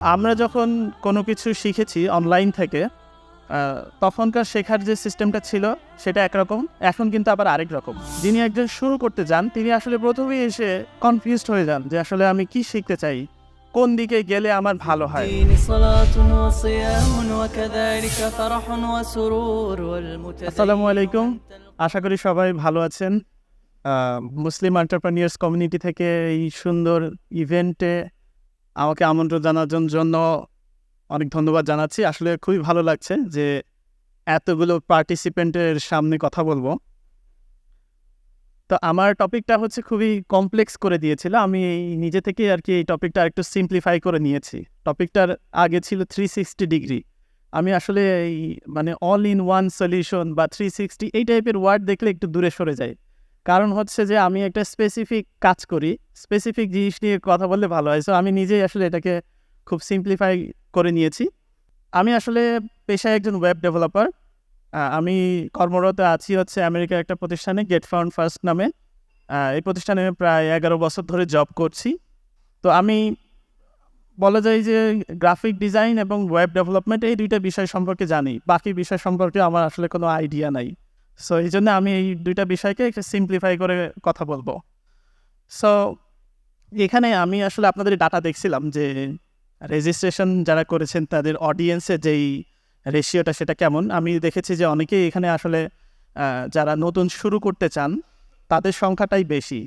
আমরা যখন কোনো কিছু শিখেছি অনলাইন থেকে তখনকার শেখার যে সিস্টেমটা ছিল সেটা একরকম, এখন কিন্তু আবার আরেক রকম। যিনি একজন শুরু করতে যান তিনি আসলে প্রথমেই এসে কনফিউজড হয়ে যান যে আসলে আমি কি শিখতে চাই, কোন দিকে গেলে আমার ভালো হয়। আসসালামু আলাইকুম, আশা করি সবাই ভালো আছেন। মুসলিম এন্টারপ্রেনিয়ার্স কমিউনিটি থেকে এই সুন্দর ইভেন্টে আমাকে আমন্ত্রণ জানানোর জন্য অনেক ধন্যবাদ জানাচ্ছি। আসলে খুবই ভালো লাগছে যে এতগুলো পার্টিসিপেন্টের সামনে কথা বলবো। তো আমার টপিকটা হচ্ছে খুবই কমপ্লেক্স করে দিয়েছিল, আমি নিজে থেকেই আর কি এই টপিকটা একটু সিম্পলিফাই করে নিয়েছি। টপিকটার আগে ছিল 360 ডিগ্রি। আমি আসলে এই অল ইন ওয়ান সলিউশন বা 360 এই টাইপের ওয়ার্ড দেখলে একটু দূরে সরে যাই। কারণ হচ্ছে যে আমি একটা স্পেসিফিক কাজ করি, স্পেসিফিক জিনিস নিয়ে কথা বললে ভালো হয়। সো আমি নিজেই আসলে এটাকে খুব সিম্পলিফাই করে নিয়েছি। আমি আসলে পেশায় একজন ওয়েব ডেভেলপার। আমি কর্মরত আছি হচ্ছে আমেরিকার একটা প্রতিষ্ঠানে, গেট ফাউন্ড ফার্স্ট নামে। এই প্রতিষ্ঠানে প্রায় 11 বছর ধরে জব করছি। তো আমি বলা যায় যে গ্রাফিক ডিজাইন এবং ওয়েব ডেভেলপমেন্ট এই দুইটা বিষয় সম্পর্কে জানি, বাকি বিষয় সম্পর্কে আমার আসলে কোনো আইডিয়া নাই। সো এই জন্য আমি এই দুইটা বিষয়কে একটু সিম্পলিফাই করে কথা বলবো। সো এখানে আমি আসলে আপনাদের ডাটা দেখছিলাম যে রেজিস্ট্রেশন যারা করেছেন তাদের অডিয়েন্সের যেই রেশিওটা সেটা কেমন। আমি দেখেছি যে অনেকেই এখানে আসলে যারা নতুন শুরু করতে চান তাদের সংখ্যাটাই বেশি।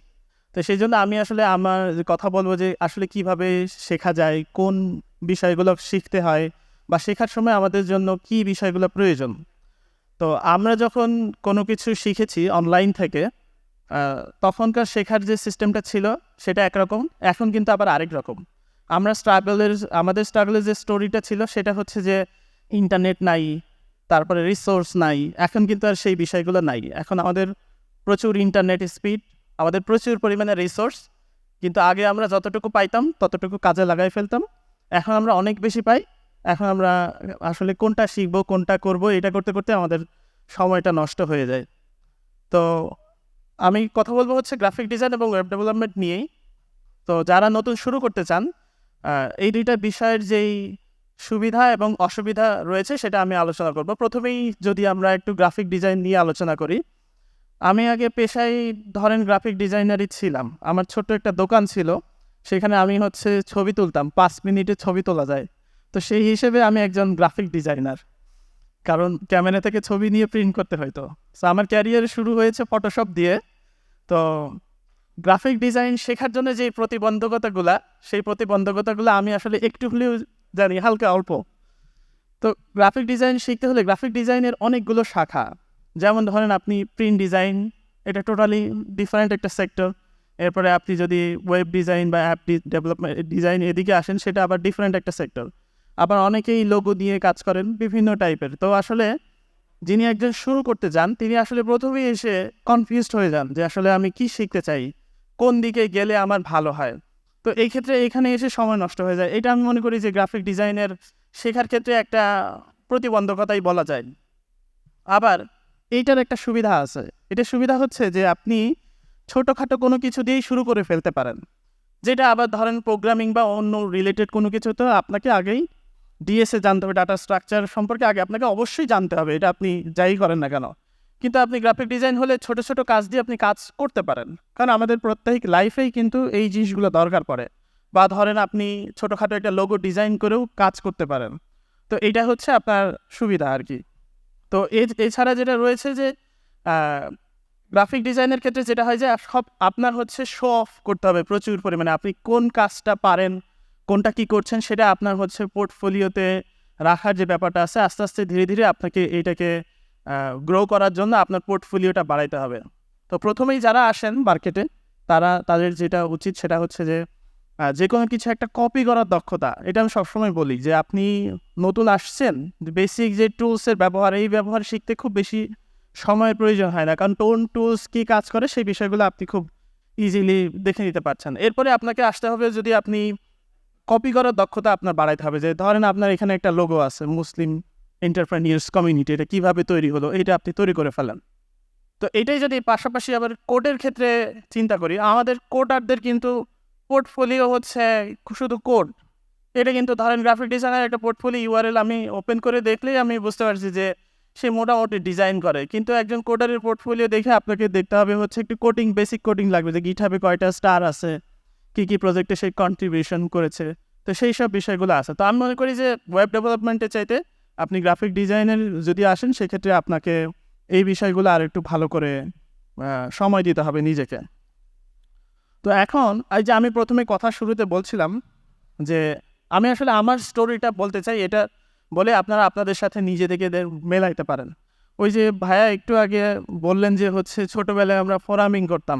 তো সেই জন্য আমি আসলে আমার কথা বলবো যে আসলে কিভাবে শেখা যায়, কোন বিষয়গুলো শিখতে হয় বা শেখার সময় আমাদের জন্য কি বিষয়গুলো প্রয়োজন। তো আমরা যখন কোনো কিছু শিখেছি অনলাইন থেকে তখনকার শেখার যে সিস্টেমটা ছিল সেটা একরকম, এখন কিন্তু আবার আরেক রকম। আমাদের স্ট্রাগলের যে স্টোরিটা ছিল সেটা হচ্ছে যে ইন্টারনেট নাই, তারপরে রিসোর্স নাই। এখন কিন্তু আর সেই বিষয়গুলো নাই। এখন আমাদের প্রচুর ইন্টারনেট স্পিড, আমাদের প্রচুর পরিমাণে রিসোর্স, কিন্তু আগে আমরা যতটুকু পাইতাম ততটুকু কাজে লাগাই ফেলতাম। এখন আমরা অনেক বেশি পাই। এখন আমরা আসলে কোনটা শিখবো, কোনটা করব, এটা করতে করতে আমাদের সময়টা নষ্ট হয়ে যায়। তো আমি কথা বলবো হচ্ছে গ্রাফিক ডিজাইন এবং ওয়েব ডেভেলপমেন্ট নিয়েই। তো যারা নতুন শুরু করতে চান এই দুইটা বিষয়ের যেই সুবিধা এবং অসুবিধা রয়েছে সেটা আমি আলোচনা করব। প্রথমেই যদি আমরা একটু গ্রাফিক ডিজাইন নিয়ে আলোচনা করি, আমি আগে পেশায় ধরেন গ্রাফিক ডিজাইনারই ছিলাম। আমার ছোট্ট একটা দোকান ছিল, সেখানে আমি হচ্ছে ছবি তুলতাম, 5 মিনিটে ছবি তোলা যায়। তো সেই হিসেবে আমি একজন গ্রাফিক ডিজাইনার, কারণ ক্যামেরা থেকে ছবি নিয়ে প্রিন্ট করতে হয়তো। সো আমার ক্যারিয়ার শুরু হয়েছে ফটোশপ দিয়ে। তো গ্রাফিক ডিজাইন শেখার জন্য যে সেই প্রতিবন্ধকতাগুলো আমি আসলে একটু হলেও জানি, হালকা অল্প। তো গ্রাফিক ডিজাইন শিখতে হলে গ্রাফিক ডিজাইনের অনেকগুলো শাখা, যেমন ধরেন আপনি প্রিন্ট ডিজাইন, এটা টোটালি ডিফারেন্ট একটা সেক্টর। এরপরে আপনি যদি ওয়েব ডিজাইন বা অ্যাপ ডেভেলপমেন্ট ডিজাইন এদিকে আসেন, সেটা আবার ডিফারেন্ট একটা সেক্টর। আবার অনেকেই লোগো নিয়ে কাজ করেন বিভিন্ন টাইপের। তো আসলে যিনি একজন শুরু করতে যান তিনি আসলে প্রথমেই এসে কনফিউজড হয়ে যান যে আসলে আমি কি শিখতে চাই, কোন দিকে গেলে আমার ভালো হয়। তো এই ক্ষেত্রে এখানে এসে সময় নষ্ট হয়ে যায়। এটা আমি মনে করি যে গ্রাফিক ডিজাইনের শেখার ক্ষেত্রে একটা প্রতিবন্ধকতাই বলা যায়। আবার এইটার একটা সুবিধা আছে। এটার সুবিধা হচ্ছে যে আপনি ছোটোখাটো কোনো কিছু দিয়েই শুরু করে ফেলতে পারেন, যেটা আবার ধরেন প্রোগ্রামিং বা অন্য রিলেটেড কোনো কিছু, তো আপনাকে আগেই ডিএসএ জানতে হবে, ডাটা স্ট্রাকচার সম্পর্কে আগে আপনাকে অবশ্যই জানতে হবে, এটা আপনি যাই করেন না কেন। কিন্তু আপনি গ্রাফিক ডিজাইন হলে ছোটো ছোটো কাজ দিয়ে আপনি কাজ করতে পারেন, কারণ আমাদের প্রত্যেক লাইফেই কিন্তু এই জিনিসগুলো দরকার পড়ে। বা ধরেন আপনি ছোটোখাটো একটা লোগো ডিজাইন করেও কাজ করতে পারেন। তো এইটা হচ্ছে আপনার সুবিধা আর কি। তো এছাড়া যেটা রয়েছে যে গ্রাফিক ডিজাইনের ক্ষেত্রে যেটা হয় যে সব আপনার হচ্ছে শো অফ করতে হবে প্রচুর পরিমাণে। আপনি কোন কাজটা পারেন, কোনটা কি করছেন, সেটা আপনার হচ্ছে পোর্টফোলিওতে রাখার যে ব্যাপারটা আছে, আস্তে আস্তে ধীরে ধীরে আপনাকে এইটাকে গ্রো করার জন্য আপনার পোর্টফোলিওটা বাড়াইতে হবে। তো প্রথমেই যারা আসেন মার্কেটে তাদের যেটা উচিত সেটা হচ্ছে যে কোনো কিছু একটা কপি করার দক্ষতা। এটা আমি সবসময় বলি যে আপনি নতুন আসছেন, বেসিক যে টুলসের ব্যবহার, এই ব্যবহার শিখতে খুব বেশি সময়ের প্রয়োজন হয় না, কারণ টুলস কী কাজ করে সেই বিষয়গুলো আপনি খুব ইজিলি দেখে নিতে পারছেন। এরপরে আপনাকে আসতে হবে, যদি আপনি কপি করার দক্ষতা আপনার বাড়াইতে হবে। যে ধরেন আপনার এখানে একটা লোগো আছে, মুসলিম এন্টারপ্রেনিয়ার্স কমিউনিটি, এটা কীভাবে তৈরি হলো, এইটা আপনি তৈরি করে ফেলেন। তো এটাই যদি পাশাপাশি আবার কোডের ক্ষেত্রে চিন্তা করি, আমাদের কোডারদের কিন্তু পোর্টফোলিও হচ্ছে শুধু কোড, এটা কিন্তু ধরেন গ্রাফিক ডিজাইনার একটা পোর্টফোলিও ইউআরএল আমি ওপেন করে দেখলেই আমি বুঝতে পারছি যে সে মোটামুটি ডিজাইন করে, কিন্তু একজন কোডারের পোর্টফোলিও দেখে আপনাকে দেখতে হবে হচ্ছে একটু কোডিং, বেসিক কোডিং লাগবে, যে গিটহাবে কয়টা স্টার আছে, কী প্রজেক্টে সে কন্ট্রিবিউশন করেছে, তো সেই সব বিষয়গুলো আছে। তো আমি মনে করি যে ওয়েব ডেভেলপমেন্টের চাইতে আপনি গ্রাফিক ডিজাইনের যদি আসেন, সেক্ষেত্রে আপনাকে এই বিষয়গুলো আর একটু ভালো করে সময় দিতে হবে নিজেকে। তো এখন এই যে আমি প্রথমে কথা শুরুতে বলছিলাম যে আমি আসলে আমার স্টোরিটা বলতে চাই, এটা বলে আপনারা আপনাদের সাথে নিজেদেরকে মেলাইতে পারেন। ওই যে ভাইয়া একটু আগে বললেন যে হচ্ছে ছোটোবেলায় আমরা ফোরামিং করতাম,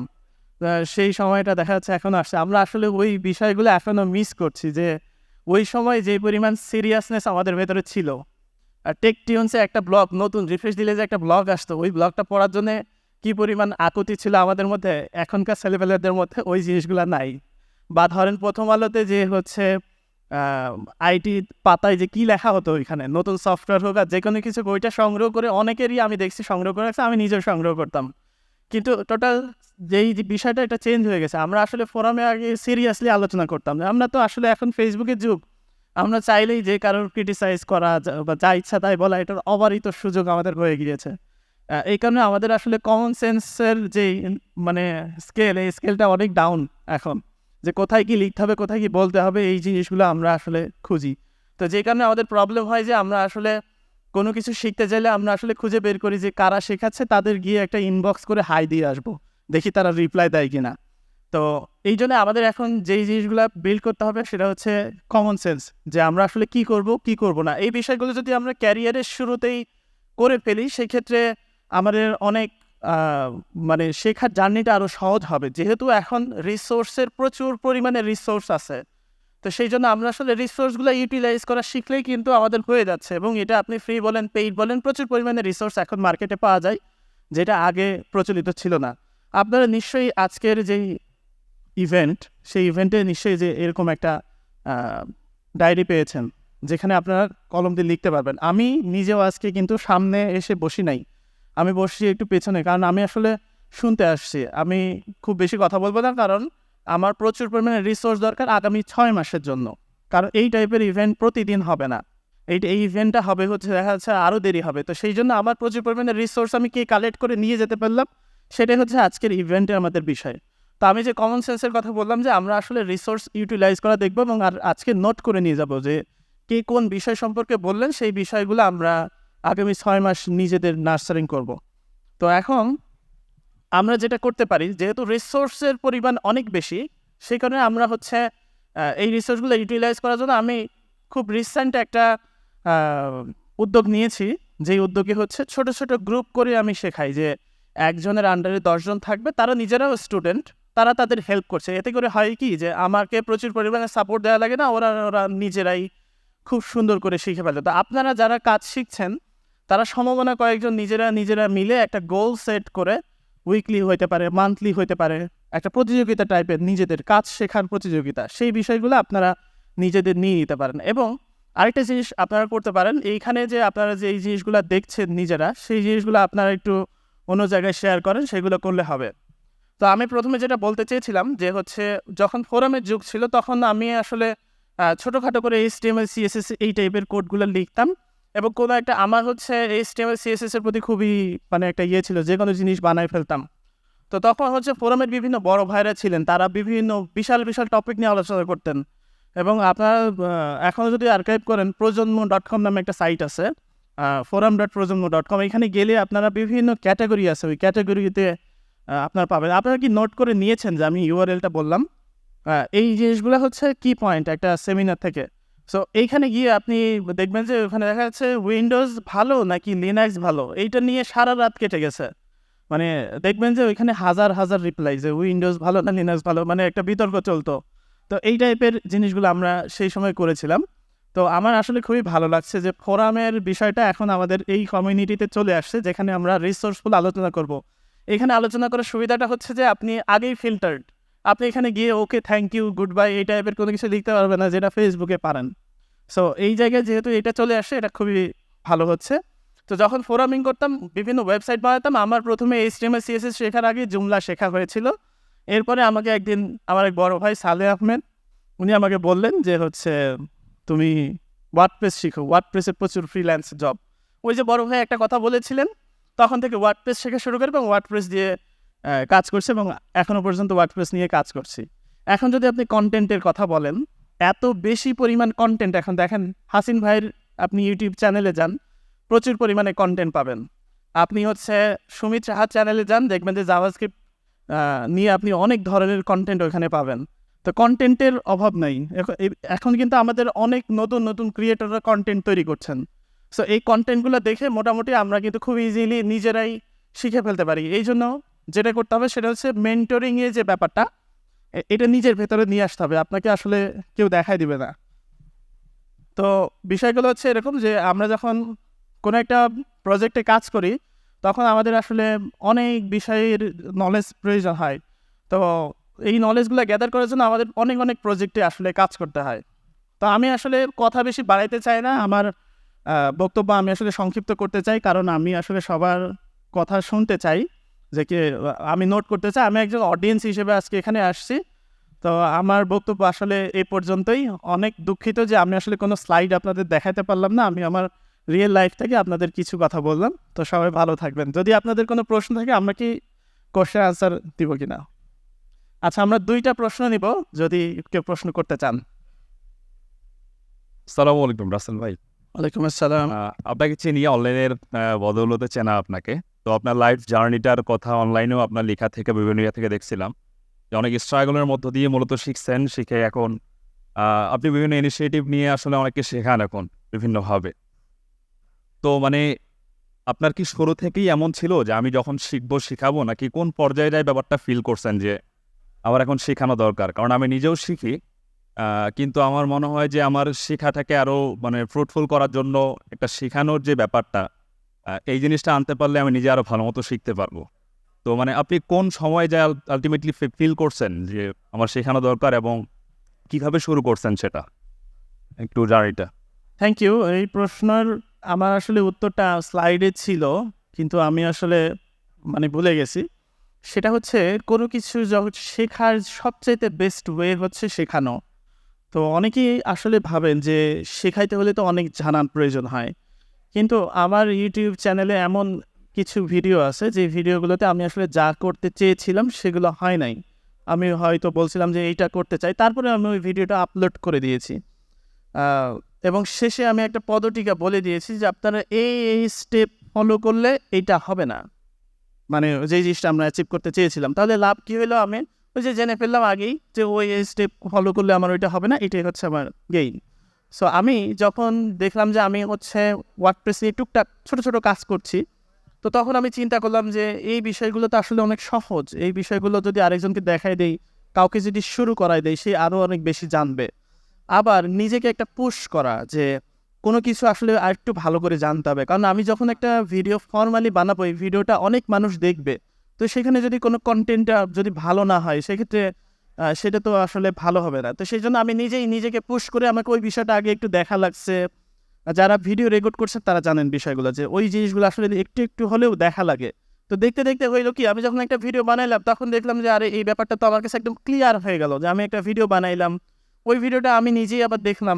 সেই সময়টা দেখা যাচ্ছে এখন আসছে, আমরা আসলে ওই বিষয়গুলো এখনও মিস করছি, যে ওই সময় যে পরিমাণ সিরিয়াসনেস আমাদের ভেতরে ছিল। আর টেক টিউনসে একটা ব্লগ নতুন রিফ্রেশ দিলে যে একটা ব্লগ আসতো, ওই ব্লগটা পড়ার জন্য কী পরিমাণ আকুতি ছিল আমাদের মধ্যে, এখনকার ছেলেপেলেদের মধ্যে ওই জিনিসগুলো নাই। বা ধরেন প্রথম আলোতে যে হচ্ছে আইটি পাতায় যে কী লেখা হতো, ওইখানে নতুন সফটওয়্যার হোক আর যে কোনো কিছু, ওইটা সংগ্রহ করে অনেকেরই আমি দেখছি সংগ্রহ করে রাখছে, আমি নিজেও সংগ্রহ করতাম। কিন্তু টোটাল যেই যে বিষয়টা, এটা চেঞ্জ হয়ে গেছে। আমরা আসলে ফোরামে আগে সিরিয়াসলি আলোচনা করতাম, আমরা তো আসলে এখন ফেসবুকের যুগ, আমরা চাইলেই যে কারোর ক্রিটিসাইজ করা বা যা ইচ্ছা তাই বলা, এটার অবারিত সুযোগ আমাদের হয়ে গিয়েছে। এই কারণে আমাদের আসলে কমন সেন্সের যে মানে স্কেল, এই স্কেলটা অনেক ডাউন এখন, যে কোথায় কি লিখতে হবে, কোথায় কি বলতে হবে, এই জিনিসগুলো আমরা আসলে খুঁজি। তো যে কারণে আমাদের প্রবলেম হয় যে আমরা আসলে কোনো কিছু শিখতে চাইলে আমরা আসলে খুঁজে বের করি যে কারা শেখাচ্ছে, তাদের গিয়ে একটা ইনবক্স করে হাই দিয়ে আসবো, দেখি তারা রিপ্লাই দেয় কিনা। তো এই জন্য আমাদের এখন যেই জিনিসগুলো বিল্ড করতে হবে সেটা হচ্ছে কমন সেন্স, যে আমরা আসলে কি করব কি করব না, এই বিষয়গুলো যদি আমরা ক্যারিয়ারের শুরুতেই করে ফেলি, সেক্ষেত্রে আমাদের অনেক মানে শেখার জার্নিটা আরও সহজ হবে, যেহেতু এখন রিসোর্সের প্রচুর পরিমাণে রিসোর্স আছে। তো সেই জন্য আমরা আসলে রিসোর্সগুলো ইউটিলাইজ করা শিখলেই কিন্তু আমাদের হয়ে যাচ্ছে, এবং এটা আপনি ফ্রি বলেন পেইড বলেন, প্রচুর পরিমাণে রিসোর্স এখন মার্কেটে পাওয়া যায়, যেটা আগে প্রচলিত ছিল না। আপনারা নিশ্চয়ই আজকের যেই ইভেন্ট, সেই ইভেন্টে নিশ্চয়ই যে এরকম একটা ডায়েরি পেয়েছেন, যেখানে আপনারা কলম দিয়ে লিখতে পারবেন। আমি নিজেও আজকে কিন্তু সামনে এসে বসি নাই, আমি বসছি একটু পেছনে, কারণ আমি আসলে শুনতে আসছি। আমি খুব বেশি কথা বলবো না, কারণ আমার প্রচুর পরিমাণে রিসোর্স দরকার আগামী 6 মাসের জন্য, কারণ এই টাইপের ইভেন্ট প্রতিদিন হবে না, এই ইভেন্টটা হবে হচ্ছে দেখা যাচ্ছে আরও দেরি হবে। তো সেই জন্য আমার প্রচুর পরিমাণে রিসোর্স আমি কি কালেক্ট করে নিয়ে যেতে পারলাম, সেটাই হচ্ছে আজকের ইভেন্টে আমাদের বিষয়। তো আমি যে কমন সেন্সের কথা বললাম, যে আমরা আসলে রিসোর্স ইউটিলাইজ করা দেখবো, এবং আর আজকে নোট করে নিয়ে যাব যে কে কোন বিষয় সম্পর্কে বললেন, সেই বিষয়গুলো আমরা আগামী 6 মাস নিজেদের নার্সারিং করব। তো এখন আমরা যেটা করতে পারি, যেহেতু রিসোর্সের পরিমাণ অনেক বেশি, সেই কারণে আমরা হচ্ছে এই রিসোর্সগুলো ইউটিলাইজ করার জন্য আমি খুব রিসেন্ট একটা উদ্যোগ নিয়েছি, যেই উদ্যোগে হচ্ছে ছোট ছোট গ্রুপ করে আমি শেখাই, যে একজনের আন্ডারে 10 জন থাকবে, তারা নিজেরাও স্টুডেন্ট, তারা তাদের হেল্প করছে। এতে করে হয় কি, যে আমাকে প্রচুর পরিমাণে সাপোর্ট দেওয়া লাগে না, ওরা নিজেরাই খুব সুন্দর করে শিখে ফেলে। তো আপনারা যারা কাজ শিখছেন, তারা সমমনা কয়েকজন নিজেরা মিলে একটা গোল সেট করে, উইকলি হইতে পারে, মান্থলি হইতে পারে, একটা প্রতিযোগিতা টাইপের নিজেদের কাজ শেখার প্রতিযোগিতা, সেই বিষয়গুলো আপনারা নিজেদের নিয়ে নিতে পারেন। এবং আরেকটা জিনিস আপনারা করতে পারেন, এইখানে যে আপনারা যে এই জিনিসগুলো দেখছেন নিজেরা, সেই জিনিসগুলো আপনারা একটু অন্য জায়গায় শেয়ার করেন, সেগুলো করলে হবে। তো আমি প্রথমে যেটা বলতে চেয়েছিলাম, যে হচ্ছে যখন ফোরামের যুগ ছিল, তখন আমি আসলে ছোটোখাটো করে HTML CSS এই টাইপের কোডগুলো লিখতাম, এবং কোনো একটা আমার হচ্ছে HTML CSS এর প্রতি খুবই মানে একটা ছিল, যে কোনো জিনিস বানায় ফেলতাম। তো তখন হচ্ছে ফোরামের বিভিন্ন বড় ভাইরা ছিলেন, তারা বিভিন্ন বিশাল বিশাল টপিক নিয়ে আলোচনা করতেন। এবং আপনারা এখনও যদি আর্কাইভ করেন, প্রজন্ম.com নামে একটা সাইট আছে, forum.প্রজন্ম.com, এখানে গেলে আপনারা বিভিন্ন ক্যাটাগরি আছে, ওই ক্যাটাগরিতে আপনারা পাবেন। আপনারা কি নোট করে নিয়েছেন যে আমি ইউআরএলটা বললাম? এই জিনিসগুলো হচ্ছে কি পয়েন্ট একটা সেমিনার থেকে। সো এইখানে গিয়ে আপনি দেখবেন যে ওখানে দেখা যাচ্ছে উইন্ডোজ ভালো নাকি লিনাক্স ভালো, এইটা নিয়ে সারা রাত কেটে গেছে। মানে দেখবেন যে ওইখানে হাজার হাজার রিপ্লাই, যে উইন্ডোজ ভালো না লিনাক্স ভালো, মানে একটা বিতর্ক চলতো। তো এই টাইপের জিনিসগুলো আমরা সেই সময় করেছিলাম। তো আমার আসলে খুবই ভালো লাগছে যে ফোরামের বিষয়টা এখন আমাদের এই কমিউনিটিতে চলে আসছে, যেখানে আমরা রিসোর্সফুল আলোচনা করব। এখানে আলোচনা করার সুবিধাটা হচ্ছে যে আপনি আগেই ফিল্টার্ড, আপনি এখানে গিয়ে okay thank you good bye এই টাইপের কোনো কিছু লিখতে পারবেন না, যেটা ফেসবুকে পারেন। সো এই জায়গায় যেহেতু এটা চলে আসে, এটা খুবই ভালো হচ্ছে। তো যখন ফোরামিং করতাম, বিভিন্ন ওয়েবসাইট বানাতাম, আমার প্রথমে HTML CSS শেখার আগে জুমলা শেখা হয়েছিল। এরপরে আমাকে একদিন আমার এক বড় ভাই সালে আহমেদ, উনি আমাকে বললেন যে হচ্ছে তুমি ওয়ার্ডপ্রেস শিখো, ওয়ার্ডপ্রেসের প্রচুর ফ্রিল্যান্স জব। ওই যে বড় ভাই একটা কথা বলেছিলেন, তখন থেকে ওয়ার্ডপ্রেস শেখা শুরু করে এবং ওয়ার্ডপ্রেস দিয়ে কাজ করছে এবং এখনও পর্যন্ত ওয়ার্ডপ্রেস নিয়ে কাজ করছি। এখন যদি আপনি কন্টেন্টের কথা বলেন, এত বেশি পরিমাণ কন্টেন্ট এখন দেখেন, হাসিন ভাইয়ের আপনি ইউটিউব চ্যানেলে যান, প্রচুর পরিমাণে কন্টেন্ট পাবেন। আপনি হচ্ছে সুমিত সাহার চ্যানেলে যান, দেখবেন যে জাভাস্ক্রিপ্ট নিয়ে আপনি অনেক ধরনের কন্টেন্ট ওখানে পাবেন। তো কন্টেন্টের অভাব নাই। এখন কিন্তু আমাদের অনেক নতুন নতুন ক্রিয়েটররা কন্টেন্ট তৈরি করছেন। সো এই কন্টেন্টগুলো দেখে মোটামুটি আমরা কিন্তু খুব ইজিলি নিজেরাই শিখে ফেলতে পারি। এই জন্য যেটা করতে হবে সেটা হচ্ছে মেন্টরিংয়ে যে ব্যাপারটা, এটা নিজের ভেতরে নিয়ে আসতে হবে, আপনাকে আসলে কেউ দেখাই দিবে না। তো বিষয়গুলো হচ্ছে এরকম যে আমরা যখন কোনো একটা প্রজেক্টে কাজ করি, তখন আমাদের আসলে অনেক বিষয়ের নলেজ প্রয়োজন হয়। তো এই নলেজগুলো গ্যাদার করার জন্য আমাদের অনেক অনেক প্রজেক্টে আসলে কাজ করতে হয়। তো আমি আসলে কথা বেশি বাড়াইতে চাই না, আমার বক্তব্য আমি আসলে সংক্ষিপ্ত করতে চাই, কারণ আমি আসলে সবার কথা শুনতে চাই, যে কি আমি নোট করতে চাই। আমি একজন অডিয়েন্স হিসেবে আজকে এখানে আসছি। তো আমার বক্তব্য আসলে এই পর্যন্তই। অনেক দুঃখিত যে আমি আসলে কোনো স্লাইড আপনাদের দেখাতে পারলাম না। আমি আমার রিয়েল লাইফ থেকে আপনাদের কিছু কথা বললাম। তো সবাই ভালো থাকবেন। যদি আপনাদের কোনো প্রশ্ন থাকে, আমরা কি কোশ্চেন আনসার দিব কিনা? আচ্ছা, আমরা 2টা প্রশ্ন নিব, যদি কেউ প্রশ্ন করতে চান। আসসালামু আলাইকুম রাসেল ভাই। ওয়ালাইকুম আসসালাম। আপনাকে চিনি অনলাইনের বদৌলতে চেনা আপনাকে। তো আপনার লাইফ জার্নিটার কথা অনলাইনেও আপনার লেখা থেকে বিভিন্ন ইয়ে থেকে দেখছিলাম যে অনেক স্ট্রাগলের মধ্য দিয়ে মূলত শিখছেন, শিখে এখন আপনি বিভিন্ন ইনিশিয়েটিভ নিয়ে আসলে অনেককে শেখান এখন বিভিন্নভাবে। তো মানে আপনার কি শুরু থেকেই এমন ছিল যে আমি যখন শিখবো শিখাবো, নাকি কোন পর্যায়ে যায় ব্যাপারটা ফিল করছেন যে আমার এখন শেখানো দরকার? কারণ আমি নিজেও শিখি, কিন্তু আমার মনে হয় যে আমার শেখাটাকে আরও মানে ফ্রুটফুল করার জন্য একটা শেখানোর যে ব্যাপারটা, এই জিনিসটা আনতে পারলে আমি নিজে আরও ভালো মতো শিখতে পারবো। তো মানে আপনি কোন সময় যায় আলটিমেটলি ফিল করছেন যে আমার শেখানো দরকার এবং কিভাবে শুরু করছেন সেটা একটু জার্নিটা? Thank you. এই প্রশ্নের আমার আসলে উত্তরটা স্লাইডে ছিল, কিন্তু আমি আসলে ভুলে গেছি। সেটা হচ্ছে কোনো কিছু শেখার সবচাইতে বেস্ট ওয়ে হচ্ছে শেখানো। তো অনেকেই আসলে ভাবেন যে শেখাইতে হলে তো অনেক জানার প্রয়োজন হয়, কিন্তু আমার ইউটিউব চ্যানেলে এমন কিছু ভিডিও আছে যে ভিডিওগুলোতে আমি আসলে যা করতে চেয়েছিলাম সেগুলো হয় নাই। আমি হয়তো বলছিলাম যে এইটা করতে চাই, তারপরে আমি ওই ভিডিওটা আপলোড করে দিয়েছি, এবং শেষে আমি একটা পদটিকা বলে দিয়েছি যে আপনারা এই স্টেপ ফলো করলে এইটা হবে না, যে জিনিসটা আমরা অ্যাচিভ করতে চেয়েছিলাম। তাহলে লাভ কী হলো? আমি ওই যে জেনে ফেললাম আগেই যে ওই স্টেপ ফলো করলে আমার ওইটা হবে না, এটাই হচ্ছে আমার গেইন। সো আমি যখন দেখলাম যে আমি হচ্ছে ওয়ার্ডপ্রেস নিয়ে টুকটাক ছোটো ছোটো কাজ করছি, তো তখন আমি চিন্তা করলাম যে এই বিষয়গুলো তো আসলে অনেক সহজ। এই বিষয়গুলো যদি আরেকজনকে দেখাই দেই, কাউকে যদি শুরু করাই দেয়, সে আরও অনেক বেশি জানবে। আবার নিজেকে একটা পুশ করা যে কোনো কিছু আসলে আরেকটু ভালো করে জানতে হবে, কারণ আমি যখন একটা ভিডিও ফর্মালি বানাবো, এই ভিডিওটা অনেক মানুষ দেখবে। তো সেখানে যদি কোনো কন্টেন্টটা যদি ভালো না হয়, সেক্ষেত্রে সেটা তো আসলে ভালো হবে না। তো সেই জন্য আমি নিজেই নিজেকে পুশ করে আমাকে ওই বিষয়টা আগে একটু দেখা লাগছে। যারা ভিডিও রেকর্ড করছে তারা জানেন বিষয়গুলো, যে ওই জিনিসগুলো আসলে একটু একটু হলেও দেখা লাগে। তো দেখতে দেখতে হইলো কি, আমি যখন একটা ভিডিও বানাইলাম তখন দেখলাম যে আরে এই ব্যাপারটা তো আমার কাছে একদম ক্লিয়ার হয়ে গেল, যে আমি একটা ভিডিও বানাইলাম, ওই ভিডিওটা আমি নিজেই আবার দেখলাম।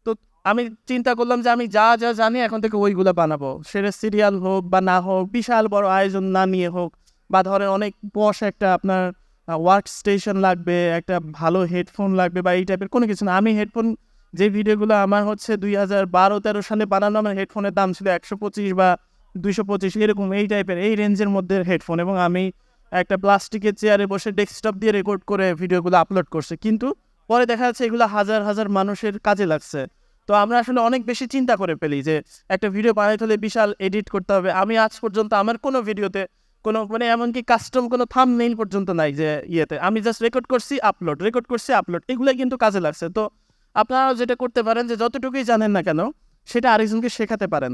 তো আমি চিন্তা করলাম যে আমি যা যা জানি এখন থেকে ওইগুলো বানাবো, সেটা সিরিয়াল হোক বা না হোক, বিশাল বড় আয়োজন না নিয়ে হোক, বা ধরেন অনেক পশ একটা আপনার ওয়ার্ক স্টেশন লাগবে, একটা ভালো হেডফোন লাগবে বা এই টাইপের কোনো কিছু না। আমি হেডফোন, যে ভিডিওগুলো আমার হচ্ছে 2012-13 সালে বানানো, আমার হেডফোনের দাম ছিল 125 বা 225 এরকম, এই টাইপের এই রেঞ্জের মধ্যে হেডফোন, এবং আমি একটা প্লাস্টিকের চেয়ারে বসে ডেস্কটপ দিয়ে রেকর্ড করে ভিডিওগুলো আপলোড করছি। কিন্তু পরে দেখা যাচ্ছে এগুলো হাজার হাজার মানুষের কাজে লাগছে। তো আমরা আসলে অনেক বেশি চিন্তা করে ফেলি যে একটা ভিডিও বানাইতে হলে বিশাল এডিট করতে হবে। আমি আজ পর্যন্ত আমার কোনো ভিডিওতে কোনো এমনকি কাস্টম কোনো থাম্বনেইল পর্যন্ত নাই যে ইয়েতে, আমি জাস্ট রেকর্ড করছি আপলোড, রেকর্ড করছি আপলোড, এগুলোই কিন্তু কাজে লাগছে। তো আপনারা যেটা করতে পারেন যে যতটুকুই জানেন না কেন সেটা আরেকজনকে শেখাতে পারেন।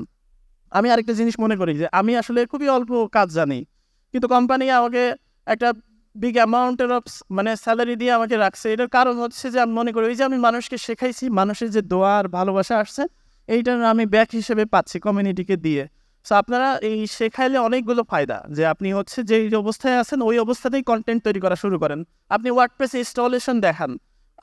আমি আরেকটা জিনিস মনে করি যে আমি আসলে খুবই অল্প কাজ জানি, কিন্তু কোম্পানি আমাকে একটা বিগ অ্যামাউন্টের স্যালারি দিয়ে আমাকে রাখছে। এটার কারণ হচ্ছে যে আমি মনে করি ওই যে আমি মানুষকে শেখাইছি, মানুষের যে দোয়া আর ভালোবাসা আসছে, এইটার আমি ব্যাক হিসেবে পাচ্ছি কমিউনিটিকে দিয়ে। সো আপনারা এই শেখাইলে অনেকগুলো ফায়দা, যে আপনি হচ্ছে যেই অবস্থায় আছেন ওই অবস্থাতেই কন্টেন্ট তৈরি করা শুরু করেন। আপনি ওয়ার্ডপ্রেস ইনস্টলেশন দেখান,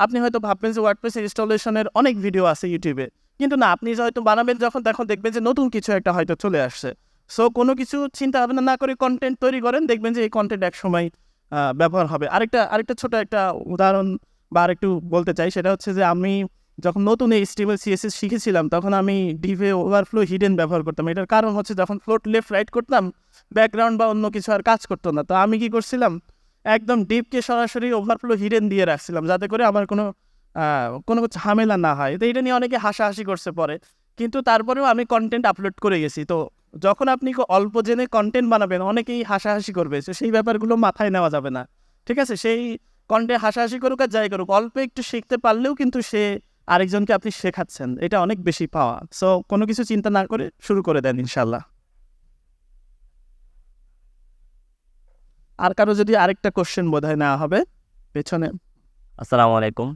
আপনি হয়তো ভাববেন যে ওয়ার্ডপ্রেস ইনস্টলেশনের অনেক ভিডিও আছে ইউটিউবে, কিন্তু না, আপনি হয়তো বানাবেন যখন তখন দেখবেন যে নতুন কিছু একটা হয়তো চলে আসছে। সো কোনো কিছু চিন্তা ভাবনা না করে কন্টেন্ট তৈরি করেন, দেখবেন যে এই কন্টেন্ট এক সময় ব্যবহার হবে। আরেকটা ছোট একটা উদাহরণ বা আরেকটু বলতে চাই, সেটা হচ্ছে যে আমি যখন নতুন এই HTML CSS শিখেছিলাম তখন আমি ডিভে ওভারফ্লো হিডেন ব্যবহার করতাম। এটার কারণ হচ্ছে যখন ফ্লোট লেফট রাইট করতাম ব্যাকগ্রাউন্ড বা অন্য কিছু আর কাজ করতো না, তো আমি কি করছিলাম, একদম ডিপকে সরাসরি ওভারফ্লো হিডেন দিয়ে রাখছিলাম যাতে করে আমার কোনো ঝামেলা না হয়। তো এটা নিয়ে অনেকে হাসাহাসি করছে পরে, কিন্তু তারপরেও আমি কন্টেন্ট আপলোড করে গেছি। তো যখন আপনি অল্প জেনে কন্টেন্ট বানাবেন অনেকেই হাসাহাসি করবে, তো সেই ব্যাপারগুলো মাথায় নেওয়া যাবে না, ঠিক আছে? সেই কন্টেন্ট হাসাহাসি করুক আর যাই করুক, অল্প একটু শিখতে পারলেও কিন্তু সে আরেকজনকে আপনি শেখাচ্ছেন, এটা অনেক বেশি পাওয়া। সো কোনো কিছু চিন্তা না করে শুরু করে দেন ইনশাল্লাহ। আর কারো যদি আরেকটা কোশ্চেন বোধহয় নেওয়া হবে পেছনে। আসসালামু আলাইকুম।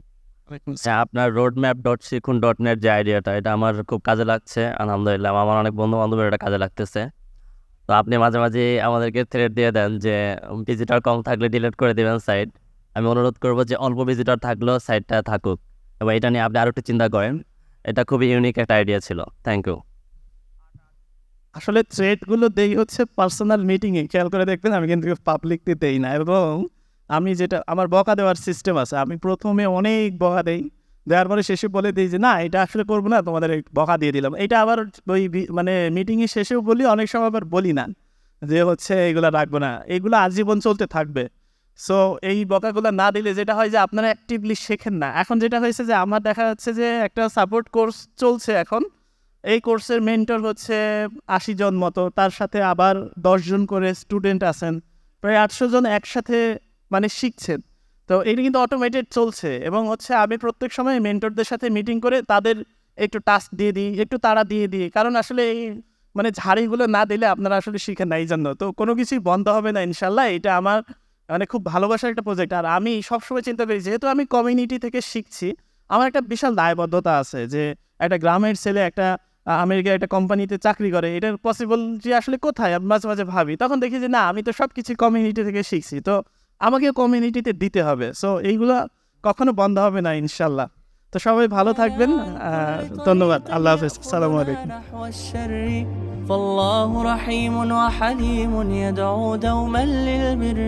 হ্যাঁ, আপনার roadmap.শিখুন.net যে আইডিয়াটা, এটা আমার খুব কাজে লাগছে আলহামদুলিল্লাহ। আমার অনেক বন্ধু বান্ধবের এটা কাজে লাগতেছে। তো আপনি মাঝে মাঝে আমাদেরকে থ্রেড দিয়ে দেন যে ভিজিটর কম থাকলে ডিলিট করে দেবেন সাইট। আমি অনুরোধ করবো যে অল্প ভিজিটর থাকলেও সাইটটা থাকুক, এবং এটা নিয়ে আপনি আরও একটু চিন্তা করেন। এটা খুবই ইউনিক একটা আইডিয়া ছিল। Thank you. আসলে থ্রেডগুলো দেই হচ্ছে পার্সোনাল মিটিংয়ে, খেয়াল করে দেখবেন আমি কিন্তু পাবলিকতে দেই না, এবং আমি যেটা আমার বকা দেওয়ার সিস্টেম আছে, আমি প্রথমে অনেক বকা দেই, দেওয়ার পরে শেষে বলে দিই যে না এটা আসলে করবো না, তোমাদের বকা দিয়ে দিলাম। এটা আবার ওই মানে মিটিংয়ে শেষেও বলি, অনেক সময় আবার বলি না যে হচ্ছে এগুলো রাখবো না, এগুলো আজীবন চলতে থাকবে। সো এই বকাগুলো না দিলে যেটা হয় যে আপনারা অ্যাক্টিভলি শেখেন না। এখন যেটা হয়েছে যে আমার দেখা যাচ্ছে যে একটা সাপোর্ট কোর্স চলছে এখন, এই কোর্সের মেন্টর হচ্ছে 80 জন মতো, তার সাথে আবার 10 জন করে স্টুডেন্ট আছেন, প্রায় 800 জন একসাথে মানে শিখছেন। তো এটা কিন্তু অটোমেটেড চলছে, এবং হচ্ছে আমি প্রত্যেক সময় মেন্টরদের সাথে মিটিং করে তাদের একটু টাস্ক দিয়ে দিই, একটু তাড়া দিয়ে দিই, কারণ আসলে এই মানে ঝাড়িগুলো না দিলে আপনারা আসলে শিখেন না, এই জন্য। তো কোনো কিছুই বন্ধ হবে না ইনশাল্লাহ, এটা আমার মানে খুব ভালোবাসার একটা প্রজেক্ট। আর আমি সবসময় চিন্তা করি যেহেতু আমি কমিউনিটি থেকে শিখছি, আমার একটা বিশাল দায়বদ্ধতা আছে যে একটা গ্রামের ছেলে একটা আমেরিকার একটা কোম্পানিতে চাকরি করে, এটার পসিবলিটি আসলে কোথায় আমি মাঝে মাঝে ভাবি, তখন দেখি যে না, আমি তো সব কিছু কমিউনিটি থেকে শিখছি, তো আমাকেও কমিউনিটিতে দিতে হবে। সো এইগুলো কখনো বন্ধ হবে না ইনশাল্লাহ। তো সবাই ভালো থাকবেন, ধন্যবাদ, আল্লাহ হাফেজ, আসসালামু আলাইকুম। فالله رحيم وحليم يدعو دوما للبر